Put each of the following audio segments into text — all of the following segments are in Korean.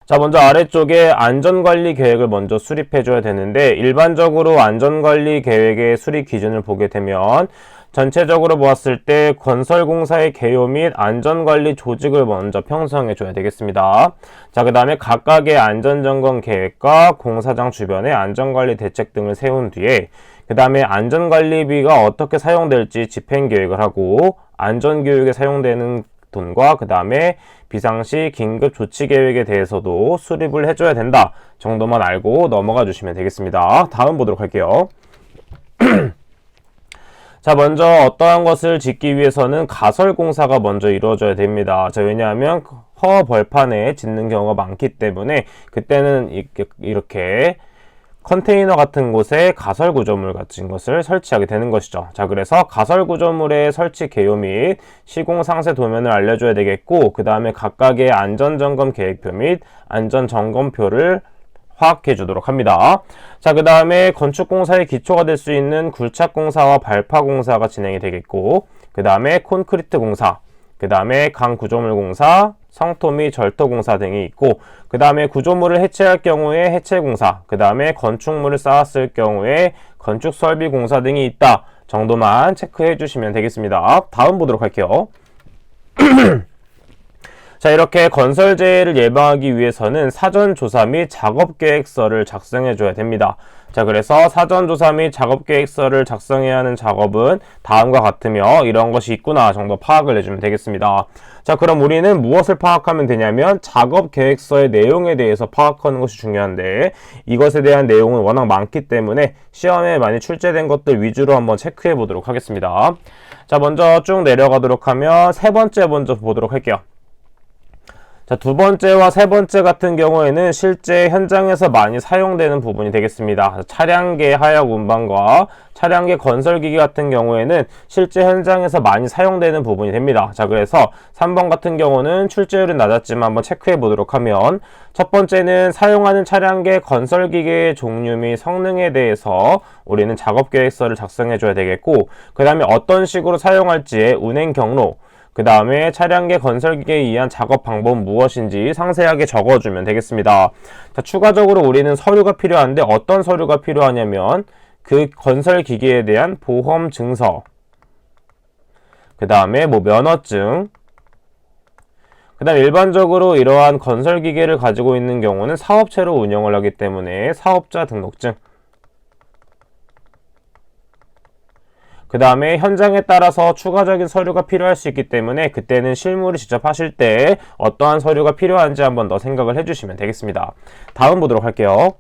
자, 먼저 아래쪽에 안전관리 계획을 먼저 수립해 줘야 되는데, 일반적으로 안전관리 계획의 수립 기준을 보게 되면 전체적으로 보았을 때 건설공사의 개요 및 안전관리 조직을 먼저 편성해 줘야 되겠습니다. 자, 그 다음에 각각의 안전점검 계획과 공사장 주변의 안전관리 대책 등을 세운 뒤에 그 다음에 안전관리비가 어떻게 사용될지 집행계획을 하고, 안전교육에 사용되는 돈과 그 다음에 비상시 긴급 조치 계획에 대해서도 수립을 해줘야 된다 정도만 알고 넘어가 주시면 되겠습니다. 다음 보도록 할게요. 자, 먼저 어떠한 것을 짓기 위해서는 가설공사가 먼저 이루어져야 됩니다. 자, 왜냐하면 허벌판에 짓는 경우가 많기 때문에 그때는 이렇게 컨테이너 같은 곳에 가설 구조물 같은 것을 설치하게 되는 것이죠. 자, 그래서 가설 구조물의 설치 개요 및 시공 상세 도면을 알려줘야 되겠고, 그 다음에 각각의 안전점검 계획표 및 안전점검표를 파악해 주도록 합니다. 자, 그 다음에 건축공사의 기초가 될 수 있는 굴착공사와 발파공사가 진행이 되겠고, 그 다음에 콘크리트 공사, 그 다음에 강구조물 공사, 성토 및 절토 공사 등이 있고, 그 다음에 구조물을 해체할 경우에 해체 공사, 그 다음에 건축물을 쌓았을 경우에 건축 설비 공사 등이 있다 정도만 체크해 주시면 되겠습니다. 다음 보도록 할게요. 자, 이렇게 건설재해를 예방하기 위해서는 사전조사 및 작업계획서를 작성해 줘야 됩니다. 자, 그래서 사전조사 및 작업계획서를 작성해야 하는 작업은 다음과 같으며 이런 것이 있구나 정도 파악을 해주면 되겠습니다. 자, 그럼 우리는 무엇을 파악하면 되냐면 작업계획서의 내용에 대해서 파악하는 것이 중요한데, 이것에 대한 내용은 워낙 많기 때문에 시험에 많이 출제된 것들 위주로 한번 체크해 보도록 하겠습니다. 자, 먼저 쭉 내려가도록 하면 세 번째 먼저 보도록 할게요. 자, 두 번째와 세 번째 같은 경우에는 실제 현장에서 많이 사용되는 부분이 되겠습니다. 차량계 하역 운반과 차량계 건설기기 같은 경우에는 실제 현장에서 많이 사용되는 부분이 됩니다. 자, 그래서 3번 같은 경우는 출제율은 낮았지만 한번 체크해 보도록 하면, 첫 번째는 사용하는 차량계 건설기계의 종류 및 성능에 대해서 우리는 작업계획서를 작성해 줘야 되겠고, 그 다음에 어떤 식으로 사용할지의 운행 경로, 그 다음에 차량계 건설기계에 의한 작업 방법은 무엇인지 상세하게 적어주면 되겠습니다. 자, 추가적으로 우리는 서류가 필요한데 어떤 서류가 필요하냐면 그 건설기계에 대한 보험 증서, 그 다음에 면허증, 그 다음 일반적으로 이러한 건설기계를 가지고 있는 경우는 사업체로 운영을 하기 때문에 사업자 등록증, 그 다음에 현장에 따라서 추가적인 서류가 필요할 수 있기 때문에 그때는 실무를 직접 하실 때 어떠한 서류가 필요한지 한번 더 생각을 해주시면 되겠습니다. 다음 보도록 할게요.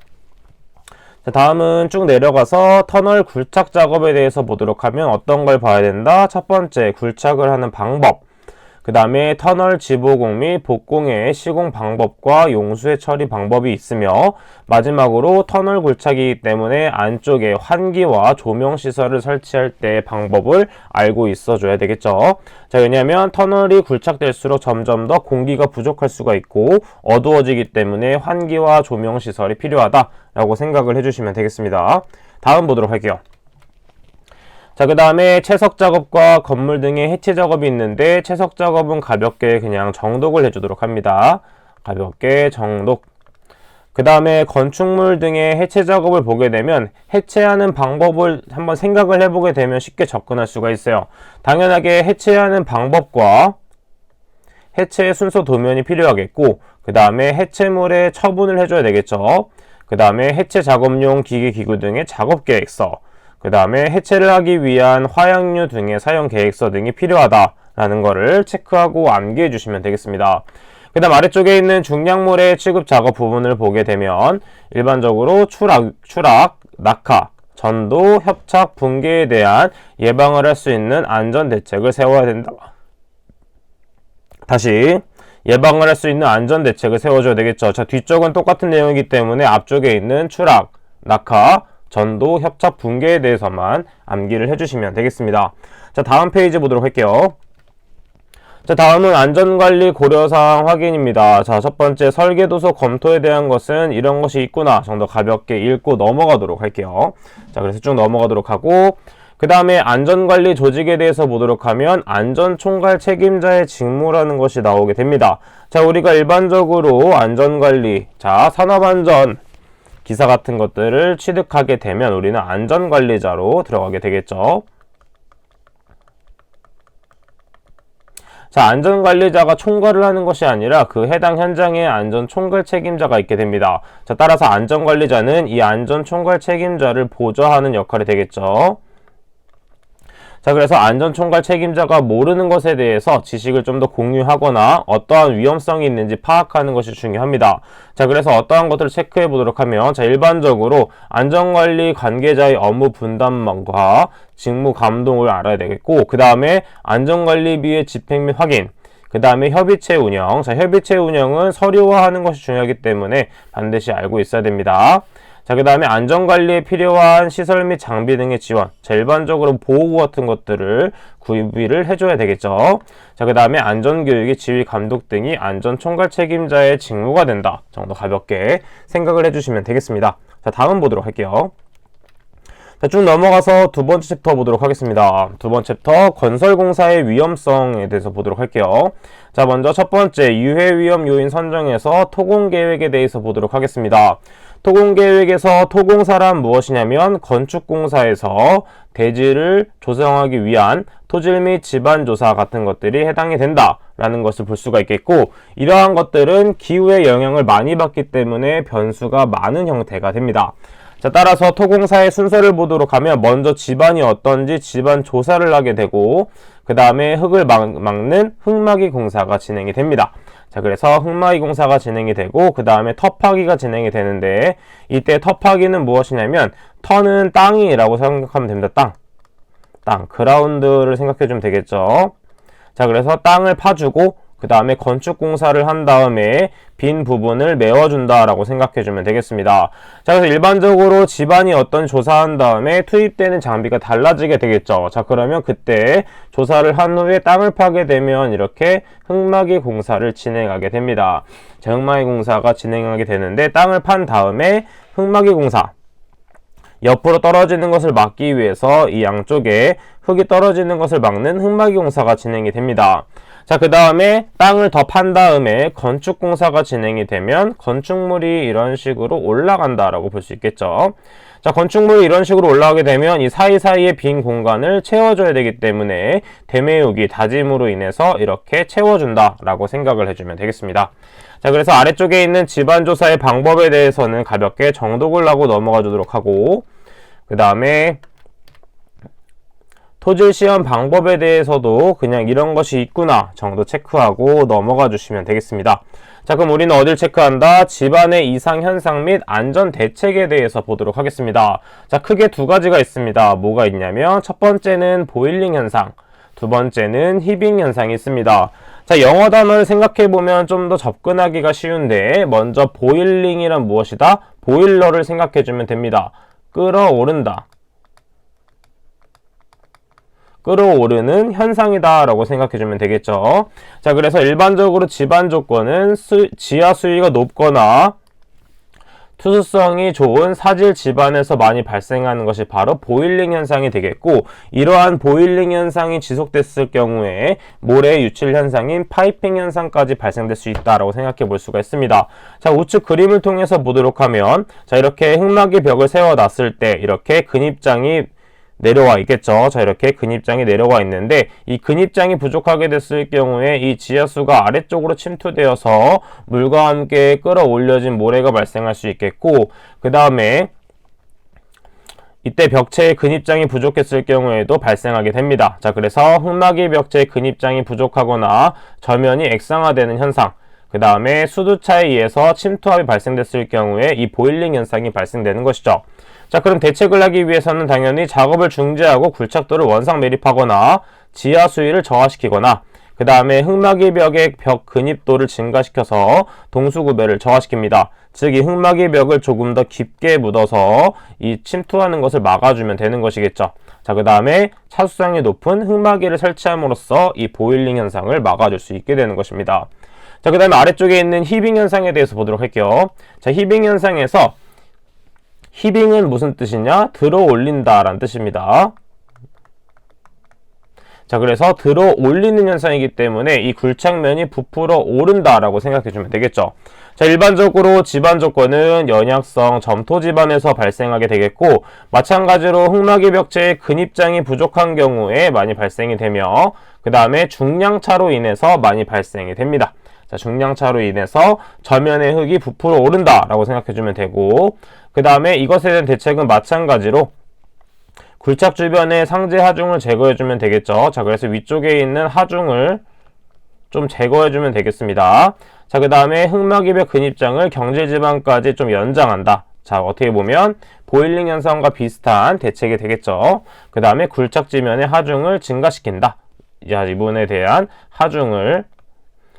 자, 다음은 쭉 내려가서 터널 굴착 작업에 대해서 보도록 하면 어떤 걸 봐야 된다? 첫 번째, 굴착을 하는 방법. 그 다음에 터널 지보공 및 복공의 시공 방법과 용수의 처리 방법이 있으며, 마지막으로 터널 굴착이기 때문에 안쪽에 환기와 조명 시설을 설치할 때 방법을 알고 있어줘야 되겠죠. 자, 왜냐하면 터널이 굴착될수록 점점 더 공기가 부족할 수가 있고 어두워지기 때문에 환기와 조명 시설이 필요하다라고 생각을 해주시면 되겠습니다. 다음 보도록 할게요. 자, 그 다음에 채석 작업과 건물 등의 해체 작업이 있는데, 채석 작업은 가볍게 그냥 정독을 해주도록 합니다. 가볍게 정독. 그 다음에 건축물 등의 해체 작업을 보게 되면 해체하는 방법을 한번 생각을 해보게 되면 쉽게 접근할 수가 있어요. 당연하게 해체하는 방법과 해체의 순서 도면이 필요하겠고, 그 다음에 해체물의 처분을 해줘야 되겠죠. 그 다음에 해체 작업용 기계 기구 등의 작업 계획서, 그 다음에 해체를 하기 위한 화약류 등의 사용 계획서 등이 필요하다라는 거를 체크하고 암기해 주시면 되겠습니다. 그 다음 아래쪽에 있는 중량물의 취급 작업 부분을 보게 되면 일반적으로 추락, 낙하, 전도, 협착, 붕괴에 대한 예방을 할 수 있는 안전 대책을 세워야 된다. 다시 예방을 할 수 있는 안전 대책을 세워줘야 되겠죠. 자, 뒤쪽은 똑같은 내용이기 때문에 앞쪽에 있는 추락, 낙하, 전도, 협착, 붕괴에 대해서만 암기를 해주시면 되겠습니다. 자, 다음 페이지 보도록 할게요. 자, 다음은 안전관리 고려사항 확인입니다. 자, 첫 번째 설계도서 검토에 대한 것은 이런 것이 있구나 정도 가볍게 읽고 넘어가도록 할게요. 자, 그래서 쭉 넘어가도록 하고, 그 다음에 안전관리 조직에 대해서 보도록 하면 안전총괄 책임자의 직무라는 것이 나오게 됩니다. 자, 우리가 일반적으로 안전관리, 자, 산업안전 기사 같은 것들을 취득하게 되면 우리는 안전관리자로 들어가게 되겠죠. 자, 안전관리자가 총괄을 하는 것이 아니라 그 해당 현장에 안전총괄 책임자가 있게 됩니다. 자, 따라서 안전관리자는 이 안전총괄 책임자를 보좌하는 역할이 되겠죠. 자, 그래서 안전총괄 책임자가 모르는 것에 대해서 지식을 좀 더 공유하거나 어떠한 위험성이 있는지 파악하는 것이 중요합니다. 자, 그래서 어떠한 것들을 체크해 보도록 하면, 자, 일반적으로 안전관리 관계자의 업무 분담과 직무 감독을 알아야 되겠고, 그 다음에 안전관리비의 집행 및 확인, 그 다음에 협의체 운영. 자, 협의체 운영은 서류화하는 것이 중요하기 때문에 반드시 알고 있어야 됩니다. 자, 그 다음에 안전관리에 필요한 시설 및 장비 등의 지원. 자, 일반적으로 보호구 같은 것들을 구비를 해줘야 되겠죠. 자, 그 다음에 안전교육의 지휘 감독 등이 안전총괄 책임자의 직무가 된다 정도 가볍게 생각을 해주시면 되겠습니다. 자, 다음 보도록 할게요. 자, 쭉 넘어가서 두 번째 챕터 보도록 하겠습니다. 두 번째 챕터 건설공사의 위험성에 대해서 보도록 할게요. 자, 먼저 첫 번째 유해위험 요인 선정에서 토공계획에 대해서 보도록 하겠습니다. 토공계획에서 토공사란 무엇이냐면 건축공사에서 대지를 조성하기 위한 토질 및 지반조사 같은 것들이 해당이 된다라는 것을 볼 수가 있겠고, 이러한 것들은 기후의 영향을 많이 받기 때문에 변수가 많은 형태가 됩니다. 자, 따라서 토공사의 순서를 보도록 하면 먼저 지반이 어떤지 지반 조사를 하게 되고, 그 다음에 흙을 막는 흙막이 공사가 진행이 됩니다. 자, 그래서 흙막이 공사가 진행이 되고, 그 다음에 터파기가 진행이 되는데, 이때 터파기는 무엇이냐면 터는 땅이라고 생각하면 됩니다. 땅, 그라운드를 생각해 주면 되겠죠. 자, 그래서 땅을 파주고 그 다음에 건축공사를 한 다음에 빈 부분을 메워준다라고 생각해주면 되겠습니다. 자, 그래서 일반적으로 집안이 어떤 조사한 다음에 투입되는 장비가 달라지게 되겠죠. 자, 그러면 그때 조사를 한 후에 땅을 파게 되면 이렇게 흙막이 공사를 진행하게 됩니다. 자, 흙막이 공사가 진행하게 되는데, 땅을 판 다음에 흙막이 공사, 옆으로 떨어지는 것을 막기 위해서 이 양쪽에 흙이 떨어지는 것을 막는 흙막이 공사가 진행이 됩니다. 자, 그 다음에 땅을 더 판 다음에 건축공사가 진행이 되면 건축물이 이런 식으로 올라간다라고 볼 수 있겠죠. 자, 건축물이 이런 식으로 올라가게 되면 이 사이사이의 빈 공간을 채워줘야 되기 때문에 대매우기, 다짐으로 인해서 이렇게 채워준다라고 생각을 해주면 되겠습니다. 자, 그래서 아래쪽에 있는 집안조사의 방법에 대해서는 가볍게 정독을 하고 넘어가 주도록 하고, 그 다음에 토질 시험 방법에 대해서도 그냥 이런 것이 있구나 정도 체크하고 넘어가 주시면 되겠습니다. 자, 그럼 우리는 어딜 체크한다? 집안의 이상 현상 및 안전 대책에 대해서 보도록 하겠습니다. 자, 크게 두 가지가 있습니다. 뭐가 있냐면 첫 번째는 보일링 현상, 두 번째는 히빙 현상이 있습니다. 자, 영어 단어를 생각해보면 좀 더 접근하기가 쉬운데, 먼저 보일링이란 무엇이다? 보일러를 생각해주면 됩니다. 끌어오른다, 끌어오르는 현상이다 라고 생각해주면 되겠죠. 자, 그래서 일반적으로 집안 조건은 지하 수위가 높거나 투수성이 좋은 사질 집안에서 많이 발생하는 것이 바로 보일링 현상이 되겠고, 이러한 보일링 현상이 지속됐을 경우에 모래 유출 현상인 파이핑 현상까지 발생될 수 있다라고 생각해 볼 수가 있습니다. 자, 우측 그림을 통해서 보도록 하면, 자, 이렇게 흙막이 벽을 세워놨을 때 이렇게 근입장이 내려와 있겠죠. 자, 이렇게 근입장이 내려와 있는데, 이 근입장이 부족하게 됐을 경우에 이 지하수가 아래쪽으로 침투되어서 물과 함께 끌어올려진 모래가 발생할 수 있겠고, 그 다음에 이때 벽체의 근입장이 부족했을 경우에도 발생하게 됩니다. 자, 그래서 흙막이 벽체의 근입장이 부족하거나 저면이 액상화되는 현상, 그 다음에 수두차에 의해서 침투압이 발생됐을 경우에 이 보일링 현상이 발생되는 것이죠. 자, 그럼 대책을 하기 위해서는 당연히 작업을 중지하고 굴착도를 원상 매립하거나 지하 수위를 저하시키거나, 그 다음에 흙막이 벽의 벽 근입도를 증가시켜서 동수구배를 저하시킵니다. 즉, 이 흙막이 벽을 조금 더 깊게 묻어서 이 침투하는 것을 막아주면 되는 것이겠죠. 자, 그 다음에 차수성이 높은 흙막이를 설치함으로써 이 보일링 현상을 막아줄 수 있게 되는 것입니다. 자, 그 다음에 아래쪽에 있는 히빙 현상에 대해서 보도록 할게요. 자, 히빙 현상에서 히빙은 무슨 뜻이냐? 들어 올린다 라는 뜻입니다. 자, 그래서 들어 올리는 현상이기 때문에 이 굴착면이 부풀어 오른다라고 생각해주면 되겠죠. 자, 일반적으로 지반 조건은 연약성, 점토 지반에서 발생하게 되겠고, 마찬가지로 흑막이 벽체의 근입장이 부족한 경우에 많이 발생이 되며, 그 다음에 중량차로 인해서 많이 발생이 됩니다. 자, 중량차로 인해서 저면의 흙이 부풀어 오른다라고 생각해주면 되고, 그 다음에 이것에 대한 대책은 마찬가지로 굴착 주변의 상재 하중을 제거해주면 되겠죠. 자, 그래서 위쪽에 있는 하중을 좀 제거해주면 되겠습니다. 자, 그 다음에 흑막이벽 근입장을 경질지방까지 좀 연장한다. 자, 어떻게 보면 보일링 현상과 비슷한 대책이 되겠죠. 그 다음에 굴착 지면의 하중을 증가시킨다. 자, 이 부분에 대한 하중을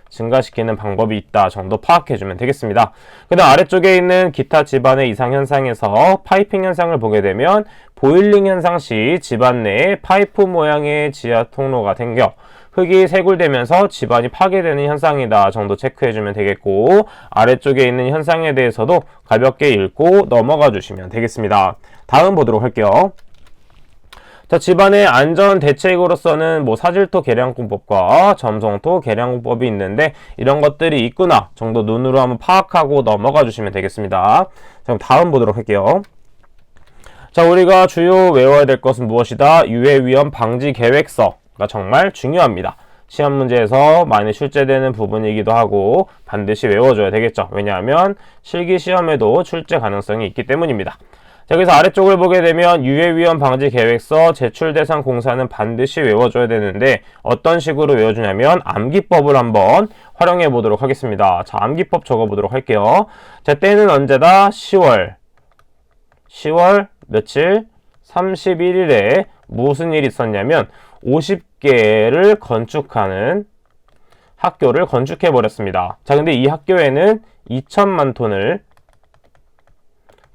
증가시키는 방법이 있다 정도 파악해주면 되겠습니다. 그 다음 아래쪽에 있는 기타 지반의 이상 현상에서 파이핑 현상을 보게 되면 보일링 현상 시 지반 내에 파이프 모양의 지하 통로가 생겨 흙이 세굴되면서 지반이 파괴되는 현상이다 정도 체크해주면 되겠고, 아래쪽에 있는 현상에 대해서도 가볍게 읽고 넘어가 주시면 되겠습니다. 다음 보도록 할게요. 자, 지반의 안전 대책으로서는 사질토 계량공법과 점성토 계량공법이 있는데 이런 것들이 있구나 정도 눈으로 한번 파악하고 넘어가 주시면 되겠습니다. 자, 다음 보도록 할게요. 자, 우리가 주요 외워야 될 것은 무엇이다? 유해 위험 방지 계획서가 정말 중요합니다. 시험 문제에서 많이 출제되는 부분이기도 하고 반드시 외워줘야 되겠죠. 왜냐하면 실기 시험에도 출제 가능성이 있기 때문입니다. 자, 그래서 아래쪽을 보게 되면 유해위험 방지 계획서 제출 대상 공사는 반드시 외워줘야 되는데 어떤 식으로 외워주냐면 암기법을 한번 활용해 보도록 하겠습니다. 자, 암기법 적어보도록 할게요. 자, 때는 언제다? 10월 며칠? 31일에 무슨 일이 있었냐면 50개를 건축하는 학교를 건축해 버렸습니다. 자, 근데 이 학교에는 2천만 톤을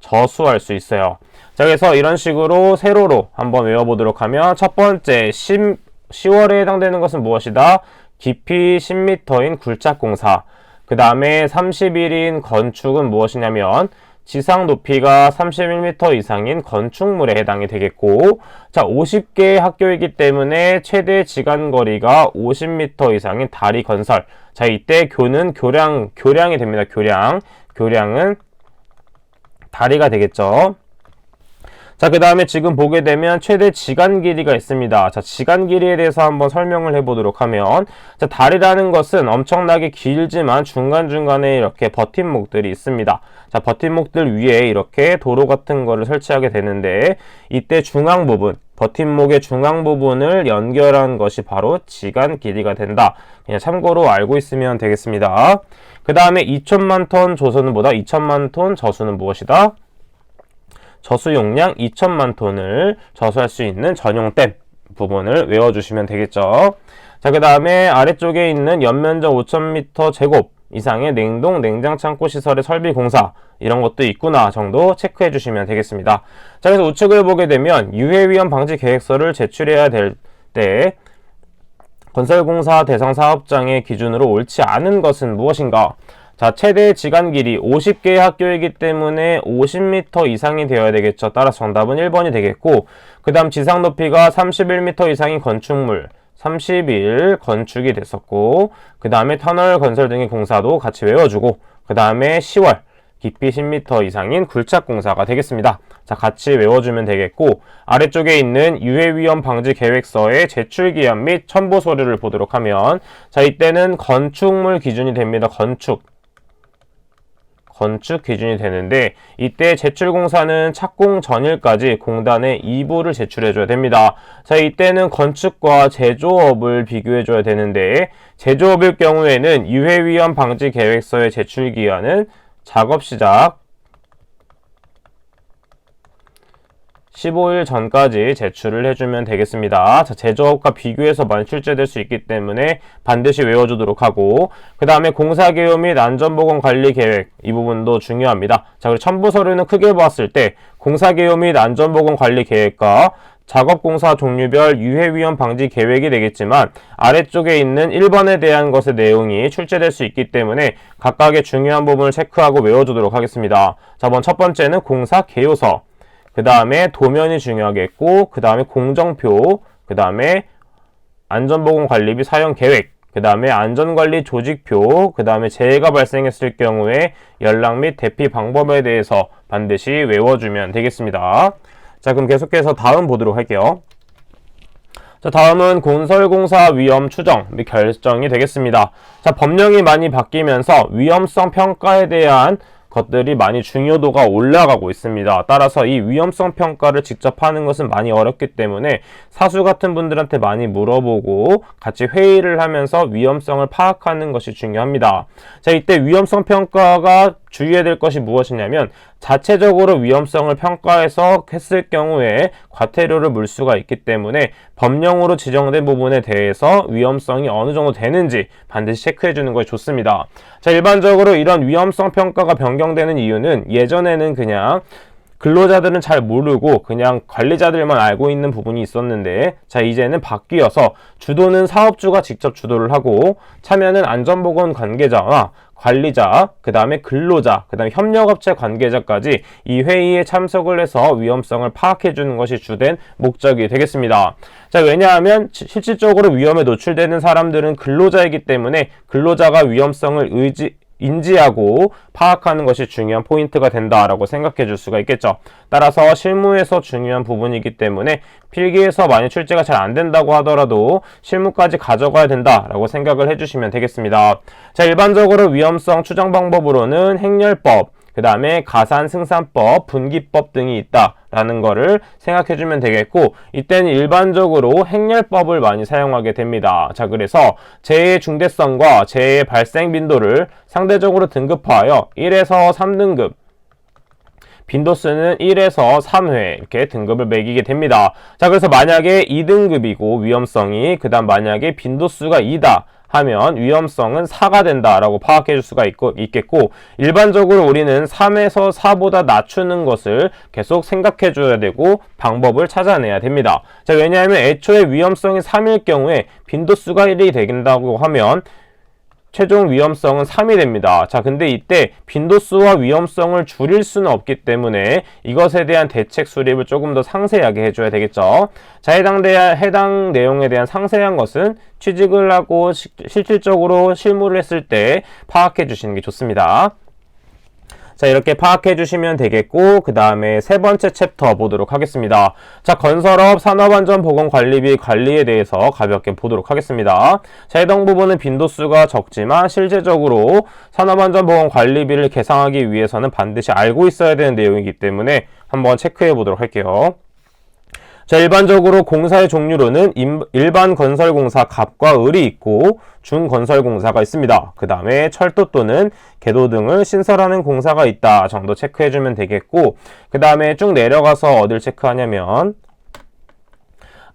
저수할 수 있어요. 자, 그래서 이런 식으로 세로로 한번 외워보도록 하면 첫 번째 10월에 해당되는 것은 무엇이다? 깊이 10m인 굴착공사. 그 다음에 30일인 건축은 무엇이냐면 지상 높이가 31m 이상인 건축물에 해당이 되겠고, 자, 50개의 학교이기 때문에 최대 지간거리가 50m 이상인 다리 건설. 자, 이때 교량이 됩니다. 교량은 다리가 되겠죠. 자, 그 다음에 지금 보게 되면 최대 지간 길이가 있습니다. 자, 지간 길이에 대해서 한번 설명을 해보도록 하면, 자, 다리라는 것은 엄청나게 길지만 중간중간에 이렇게 버팀목들이 있습니다. 자, 버팀목들 위에 이렇게 도로 같은 거를 설치하게 되는데, 이때 중앙 부분, 버팀목의 중앙 부분을 연결한 것이 바로 지간 길이가 된다. 그냥 참고로 알고 있으면 되겠습니다. 그 다음에 2천만 톤 조선보다 2천만 톤 저수는 무엇이다? 저수 용량 2천만 톤을 저수할 수 있는 전용댐 부분을 외워주시면 되겠죠. 자, 그 다음에 아래쪽에 있는 연면적 5,000m 제곱 이상의 냉동 냉장 창고 시설의 설비 공사, 이런 것도 있구나 정도 체크해 주시면 되겠습니다. 자, 그래서 우측을 보게 되면 유해 위험 방지 계획서를 제출해야 될 때 건설공사 대상 사업장의 기준으로 옳지 않은 것은 무엇인가? 자, 최대 지간 길이 50개의 학교이기 때문에 50m 이상이 되어야 되겠죠. 따라서 정답은 1번이 되겠고, 그 다음 지상 높이가 31m 이상인 건축물 30일 건축이 됐었고, 그 다음에 터널 건설 등의 공사도 같이 외워주고, 그 다음에 10월 깊이 10m 이상인 굴착 공사가 되겠습니다. 자, 같이 외워주면 되겠고, 아래쪽에 있는 유해위험 방지 계획서의 제출 기한 및 첨부 서류를 보도록 하면, 자, 이때는 건축물 기준이 됩니다. 건축 기준이 되는데, 이때 제출 공사는 착공 전일까지 공단에 2부를 제출해줘야 됩니다. 자, 이때는 건축과 제조업을 비교해줘야 되는데, 제조업일 경우에는 유해위험 방지 계획서의 제출 기한은 작업 시작 15일 전까지 제출을 해주면 되겠습니다. 자, 제조업과 비교해서 많이 출제될 수 있기 때문에 반드시 외워주도록 하고, 그 다음에 공사개요 및 안전보건관리계획, 이 부분도 중요합니다. 자, 그리고 첨부 서류는 크게 보았을 때 공사개요 및 안전보건관리계획과 작업공사 종류별 유해위험 방지 계획이 되겠지만, 아래쪽에 있는 1번에 대한 것의 내용이 출제될 수 있기 때문에 각각의 중요한 부분을 체크하고 외워주도록 하겠습니다. 자, 첫 번째는 공사개요서, 그 다음에 도면이 중요하겠고, 그 다음에 공정표, 그 다음에 안전보건관리비 사용계획, 그 다음에 안전관리 조직표, 그 다음에 재해가 발생했을 경우에 연락 및 대피 방법에 대해서 반드시 외워주면 되겠습니다. 자, 그럼 계속해서 다음 보도록 할게요. 자, 다음은 건설공사 위험 추정 및 결정이 되겠습니다. 자, 법령이 많이 바뀌면서 위험성 평가에 대한 것들이 많이 중요도가 올라가고 있습니다. 따라서 이 위험성 평가를 직접 하는 것은 많이 어렵기 때문에 사수 같은 분들한테 많이 물어보고 같이 회의를 하면서 위험성을 파악하는 것이 중요합니다. 자, 이때 위험성 평가가 주의해야 될 것이 무엇이냐면 자체적으로 위험성을 평가해서 했을 경우에 과태료를 물 수가 있기 때문에 법령으로 지정된 부분에 대해서 위험성이 어느 정도 되는지 반드시 체크해 주는 것이 좋습니다. 자, 일반적으로 이런 위험성 평가가 변경되는 이유는 예전에는 그냥 근로자들은 잘 모르고 그냥 관리자들만 알고 있는 부분이 있었는데, 자, 이제는 바뀌어서 주도는 사업주가 직접 주도를 하고 참여는 안전보건 관계자와 관리자, 그 다음에 근로자, 그 다음에 협력업체 관계자까지 이 회의에 참석을 해서 위험성을 파악해 주는 것이 주된 목적이 되겠습니다. 자, 왜냐하면 실질적으로 위험에 노출되는 사람들은 근로자이기 때문에 근로자가 위험성을 인지하고 파악하는 것이 중요한 포인트가 된다라고 생각해 줄 수가 있겠죠. 따라서 실무에서 중요한 부분이기 때문에 필기에서 만약 출제가 잘 안 된다고 하더라도 실무까지 가져가야 된다라고 생각을 해주시면 되겠습니다. 자, 일반적으로 위험성 추정 방법으로는 행렬법, 그 다음에 가산승산법, 분기법 등이 있다라는 거를 생각해주면 되겠고, 이때는 일반적으로 행렬법을 많이 사용하게 됩니다. 자, 그래서 재해의 중대성과 재해의 발생 빈도를 상대적으로 등급화하여 1에서 3등급, 빈도수는 1에서 3회 이렇게 등급을 매기게 됩니다. 자, 그래서 만약에 2등급이고 위험성이, 그 다음 만약에 빈도수가 2다 하면 위험성은 4가 된다라고 파악해 줄 수가 있겠고, 일반적으로 우리는 3에서 4보다 낮추는 것을 계속 생각해 줘야 되고 방법을 찾아내야 됩니다. 자, 왜냐하면 애초에 위험성이 3일 경우에 빈도수가 1이 된다고 하면 최종 위험성은 3이 됩니다. 자, 근데 이때 빈도수와 위험성을 줄일 수는 없기 때문에 이것에 대한 대책 수립을 조금 더 상세하게 해줘야 되겠죠. 자, 해당 내용에 대한 상세한 것은 취직을 하고 실질적으로 실무를 했을 때 파악해 주시는 게 좋습니다. 자, 이렇게 파악해 주시면 되겠고, 그 다음에 세 번째 챕터 보도록 하겠습니다. 자, 건설업 산업안전보건관리비 관리에 대해서 가볍게 보도록 하겠습니다. 자, 해당 부분은 빈도수가 적지만 실제적으로 산업안전보건관리비를 계상하기 위해서는 반드시 알고 있어야 되는 내용이기 때문에 한번 체크해 보도록 할게요. 자, 일반적으로 공사의 종류로는 일반 건설공사 갑과 을이 있고 중건설공사가 있습니다. 그 다음에 철도 또는 궤도 등을 신설하는 공사가 있다 정도 체크해주면 되겠고, 그 다음에 쭉 내려가서 어딜 체크하냐면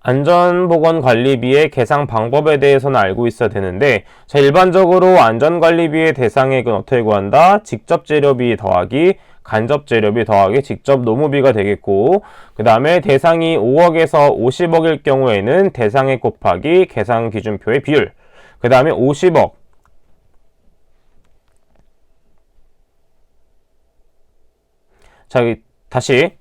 안전보건관리비의 계상 방법에 대해서는 알고 있어야 되는데, 자, 일반적으로 안전관리비의 대상액은 어떻게 구한다? 직접 재료비 더하기 간접 재료비 더하기 직접 노무비가 되겠고, 그 다음에 대상이 5억에서 50억일 경우에는 대상액 곱하기 계산 기준표의 비율, 그 다음에 50억, 자, 다시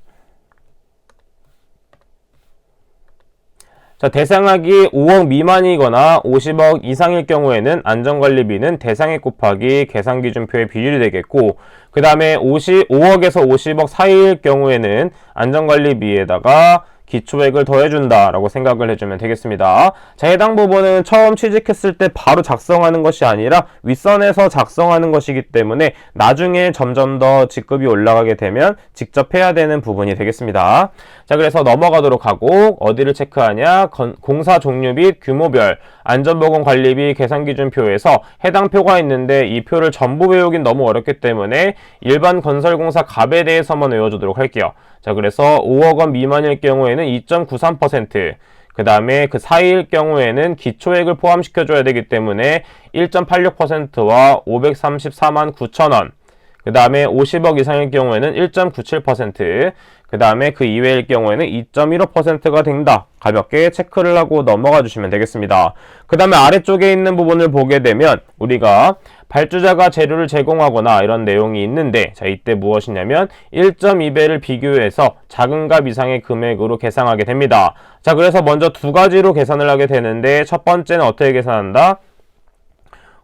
자, 대상액이 5억 미만이거나 50억 이상일 경우에는 안전관리비는 대상액 곱하기 계산기준표의 비율이 되겠고, 그 다음에 5억에서 50억 사이일 경우에는 안전관리비에다가 기초액을 더해준다라고 생각을 해주면 되겠습니다. 자, 해당 부분은 처음 취직했을 때 바로 작성하는 것이 아니라 윗선에서 작성하는 것이기 때문에 나중에 점점 더 직급이 올라가게 되면 직접 해야 되는 부분이 되겠습니다. 자, 그래서 넘어가도록 하고 어디를 체크하냐? 공사 종류 및 규모별 안전보건관리비 계산기준표에서 해당 표가 있는데 이 표를 전부 외우긴 너무 어렵기 때문에 일반 건설공사 갑에 대해서만 외워주도록 할게요. 자, 그래서 5억 원 미만일 경우에는 2.93%, 그 다음에 그 사이일 경우에는 기초액을 포함시켜줘야 되기 때문에 1.86%와 534만 9천 원, 그 다음에 50억 이상일 경우에는 1.97%, 그 다음에 그 이외일 경우에는 2.15%가 된다. 가볍게 체크를 하고 넘어가 주시면 되겠습니다. 그 다음에 아래쪽에 있는 부분을 보게 되면 우리가 발주자가 재료를 제공하거나 이런 내용이 있는데, 자, 이때 무엇이냐면 1.2배를 비교해서 작은 값 이상의 금액으로 계산하게 됩니다. 자, 그래서 먼저 두 가지로 계산을 하게 되는데, 첫 번째는 어떻게 계산한다?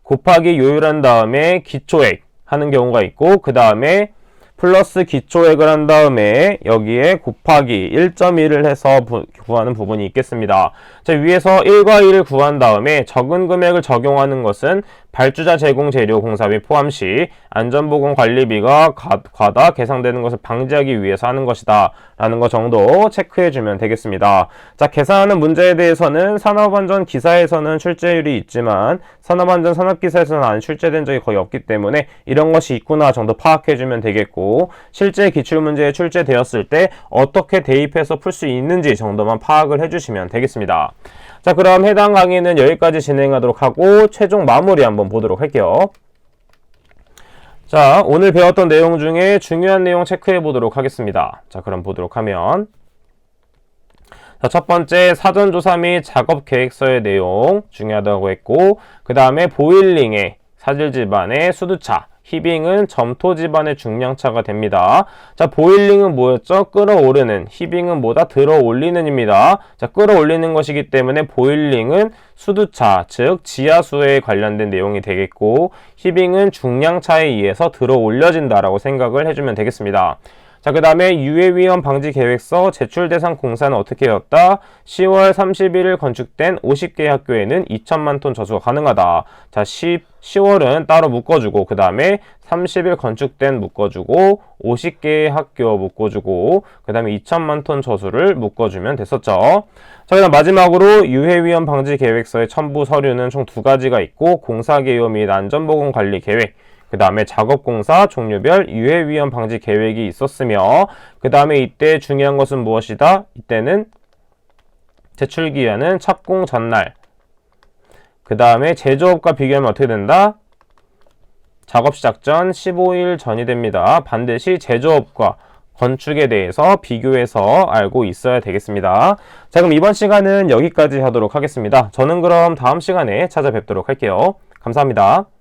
곱하기 요율한 다음에 기초액 하는 경우가 있고, 그 다음에 플러스 기초액을 한 다음에 여기에 곱하기 1.1을 해서 구하는 부분이 있겠습니다. 자, 위에서 1과 2를 구한 다음에 적은 금액을 적용하는 것은 발주자 제공 재료 공사비 포함 시 안전보건관리비가 과다 계상되는 것을 방지하기 위해서 하는 것이다 라는 것 정도 체크해주면 되겠습니다. 자, 계산하는 문제에 대해서는 산업안전 기사에서는 출제율이 있지만 산업안전 산업기사에서는 안 출제된 적이 거의 없기 때문에 이런 것이 있구나 정도 파악해주면 되겠고, 실제 기출문제에 출제되었을 때 어떻게 대입해서 풀 수 있는지 정도만 파악을 해주시면 되겠습니다. 자, 그럼 해당 강의는 여기까지 진행하도록 하고 최종 마무리 한번 보도록 할게요. 자, 오늘 배웠던 내용 중에 중요한 내용 체크해 보도록 하겠습니다. 자, 그럼 보도록 하면, 자, 첫 번째 사전조사 및 작업계획서의 내용 중요하다고 했고, 그 다음에 보일링의 사질 지반의 수두차, 히빙은 점토 지반의 중량차가 됩니다. 자, 보일링은 뭐였죠? 끌어오르는, 히빙은 뭐다? 들어올리는 입니다. 자, 끌어올리는 것이기 때문에 보일링은 수두차, 즉 지하수에 관련된 내용이 되겠고, 히빙은 중량차에 의해서 들어올려진다라고 생각을 해주면 되겠습니다. 자, 그 다음에 유해위험 방지 계획서 제출 대상 공사는 어떻게 되었다? 10월 31일 건축된 50개의 학교에는 2천만 톤 저수가 가능하다. 자, 10월은 따로 묶어주고, 그 다음에 30일 건축된 묶어주고, 50개의 학교 묶어주고, 그 다음에 2천만 톤 저수를 묶어주면 됐었죠. 자, 그 다음 마지막으로 유해위험 방지 계획서의 첨부 서류는 총 두 가지가 있고, 공사개요 및 안전보건관리 계획, 그 다음에 작업공사 종류별 유해위험 방지 계획이 있었으며, 그 다음에 이때 중요한 것은 무엇이다? 이때는 제출기한은 착공 전날, 그 다음에 제조업과 비교하면 어떻게 된다? 작업 시작 전 15일 전이 됩니다. 반드시 제조업과 건축에 대해서 비교해서 알고 있어야 되겠습니다. 자, 그럼 이번 시간은 여기까지 하도록 하겠습니다. 저는 그럼 다음 시간에 찾아뵙도록 할게요. 감사합니다.